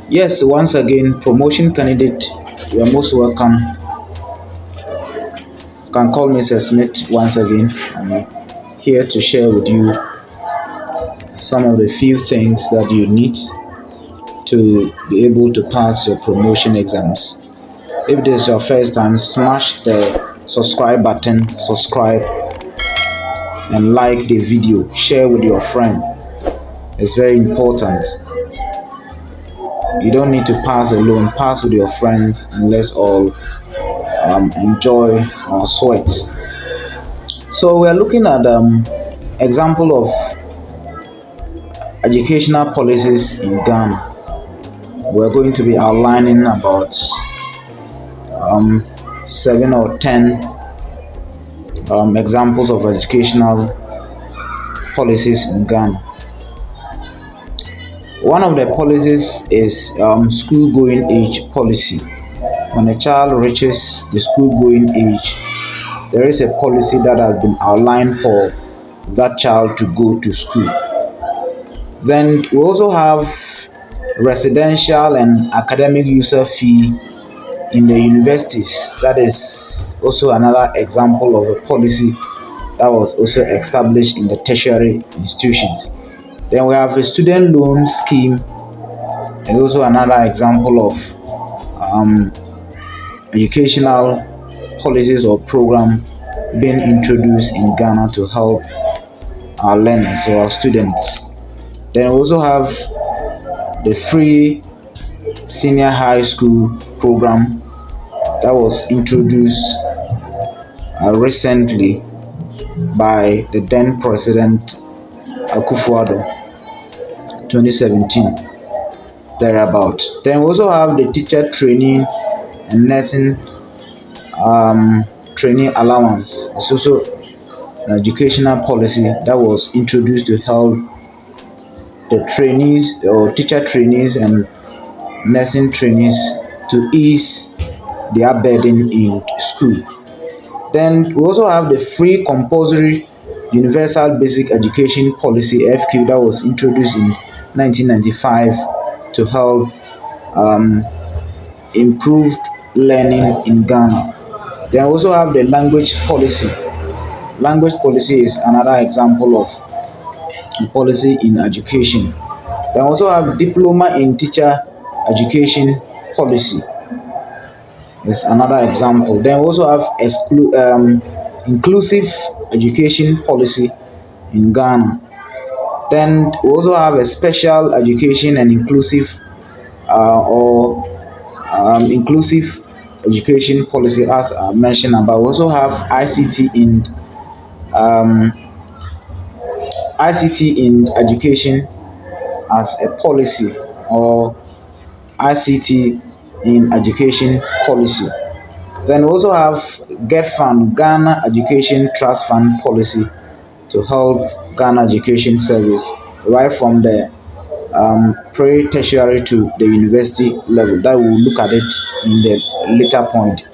Yes, once again, promotion candidate, you are most welcome. You can call me Sir Smith once again. I'm here to share with you some of the few things that you need to be able to pass your promotion exams. If this is your first time, smash the subscribe button, subscribe and like the video, share with your friend. It's very important. You don't need to pass alone, pass with your friends and let's all enjoy our sweat. So we are looking at example of educational policies in Ghana. We're going to be outlining about 7 or 10 examples of educational policies in Ghana. One of the policies is school going age policy. When a child reaches the school going age, there is a policy that has been outlined for that child to go to school. Then we also have residential and academic user fee in the universities. That is also another example of a policy that was also established in the tertiary institutions. Then we have a student loan scheme, and also another example of educational policies or program being introduced in Ghana to help our learners or our students. Then we also have the free senior high school program that was introduced recently by the then president Akufo-Addo, 2017 thereabout. Then we also have the teacher training and nursing training allowance. It's also an educational policy that was introduced to help the trainees or teacher trainees and nursing trainees to ease their burden in school. Then we also have the free compulsory universal basic education policy FQ that was introduced in 1995 to help improve learning in Ghana. Then we also have the language policy. Language policy is another example of a policy in education. Then we also have diploma in teacher education policy. Is another example. Then we also have inclusive education policy in Ghana. Then we also have a special education and inclusive education policy as I mentioned about. We also have um, ICT in education as a policy or ICT in education policy. Then we also have GET Fund, Ghana Education Trust Fund policy to help Ghana Education Service right from the pre-tertiary to the university level. That we'll look at it in the later point.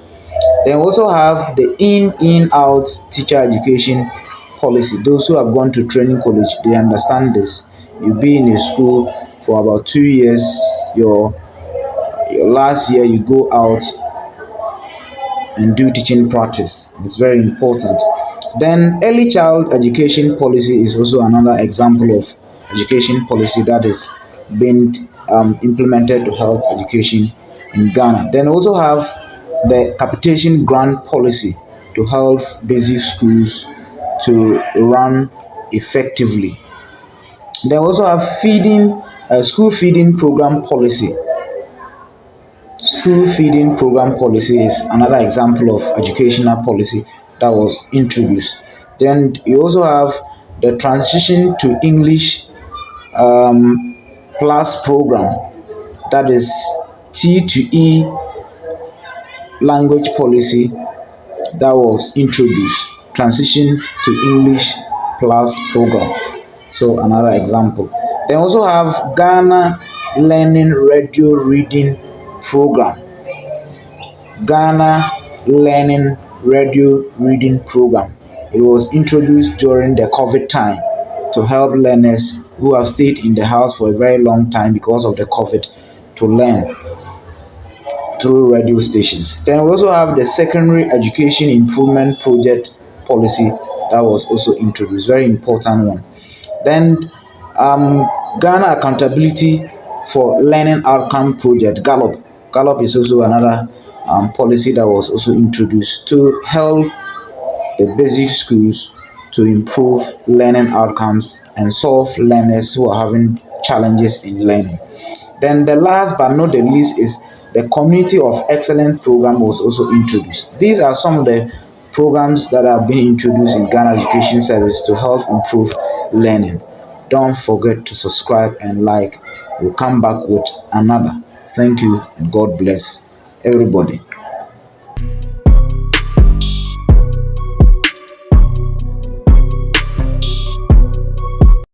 Then we also have the in-out teacher education policy. Those who have gone to training college, they understand this. You'll be in a school for about 2 years, your last year you go out and do teaching practice. It's very important. Then early child education policy is also another example of education policy that is being implemented to help education in Ghana. Then we also have the capitation grant policy to help basic schools to run effectively. Then we also have school feeding program policy. School feeding program policy is another example of educational policy that was introduced. Then you also have the transition to English plus program, that is T2E language policy that was introduced. Transition to English plus program. So another example. Then also have Ghana Learning Radio Reading Program. Ghana Learning Radio Reading Program. It was introduced during the COVID time to help learners who have stayed in the house for a very long time because of the COVID to learn through radio stations. Then we also have the Secondary Education Improvement Project policy that was also introduced, very important one. Then Ghana Accountability for Learning Outcome Project, Gallup. Gallup is also another policy that was also introduced to help the basic schools to improve learning outcomes and solve learners who are having challenges in learning. Then the last but not the least is the Community of Excellence program was also introduced. These are some of the programs that have been introduced in Ghana Education Service to help improve learning. Don't forget to subscribe and like. We'll come back with another. Thank you and God bless everybody.